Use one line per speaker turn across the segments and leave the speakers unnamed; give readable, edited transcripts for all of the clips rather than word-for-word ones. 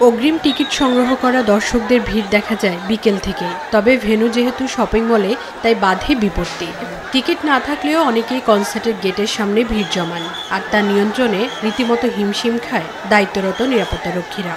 অগ্রিম টিকিট সংগ্রহ করা দর্শকদের ভিড় দেখা যায় বিকেল থেকে। তবে ভেন্যু যেহেতু শপিং মলে, তাই বাধে বিপত্তি। টিকিট না থাকলেও অনেকেই কনসার্টের গেটের সামনে ভিড় জমান, আর তা নিয়ন্ত্রণে রীতিমতো হিমশিম খায় দায়িত্বরত নিরাপত্তারক্ষীরা।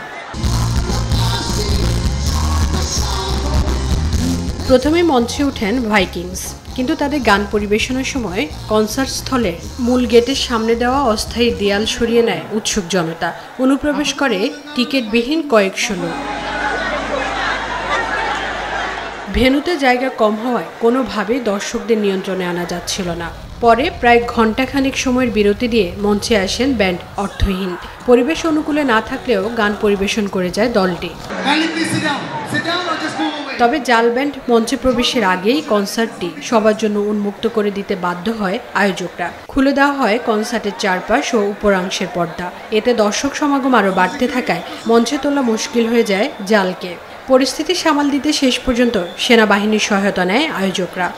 প্রথমে মঞ্চে ওঠেন ভাইকিংস, কিন্তু তাদের গান পরিবেশনের সময় কনসার্ট স্থলে মূল গেটের সামনে দেওয়া অস্থায়ী দেয়াল সরিয়ে নেয় উৎসুক জনতা। অনুপ্রবেশ করে টিকিটবিহীন কয়েকশো লোক। ভেন্যুতে জায়গা কম হওয়ায় কোনোভাবেই দর্শকদের নিয়ন্ত্রণে আনা যাচ্ছিল না। পরে প্রায় ঘণ্টাখানেক সময়ের বিরতি দিয়ে মঞ্চে আসেন ব্যান্ড অর্থহীন। পরিবেশ অনুকূলে না থাকলেও গান পরিবেশন করে যায় দলটি। তবে জাল ব্যান্ড মঞ্চে প্রবেশের আগেই কনসার্টটি সবার জন্য উন্মুক্ত করে দিতে বাধ্য হয় আয়োজকরা। খুলে দেওয়া হয় কনসার্টের চারপাশ ও উপরাংশের পর্দা। এতে দর্শক সমাগম আরও বাড়তে থাকায় মঞ্চে তোলা মুশকিল হয়ে যায় জালকে। পরিস্থিতি সামাল দিতে শেষ পর্যন্ত সেনাবাহিনীর সহায়তা নেয় আয়োজকরা।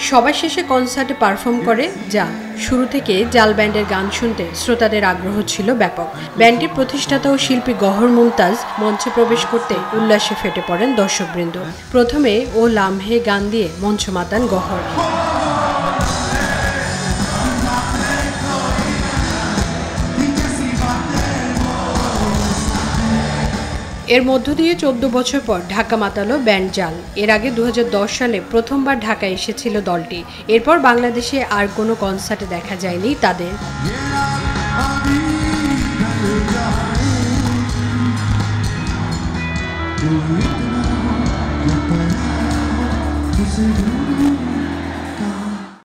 সবার শেষে কনসার্টে পারফর্ম করে জাল। শুরু থেকে জাল ব্যান্ডের গান শুনতে শ্রোতাদের আগ্রহ ছিল ব্যাপক। ব্যান্ডটির প্রতিষ্ঠাতা ও শিল্পী গহর মুমতাজ মঞ্চে প্রবেশ করতে উল্লাসে ফেটে পড়েন দর্শকবৃন্দ। প্রথমে ও লামহে গান দিয়ে মঞ্চ মাতান গহর। এর মধ্য দিয়ে 14 বছর পর ঢাকা মাতালো ব্যান্ড জাল। এর আগে 2010 সালে প্রথমবার ঢাকায় এসেছিল দলটি। এরপর বাংলাদেশে আর কোনো কনসার্টে দেখা যায়নি তাদের।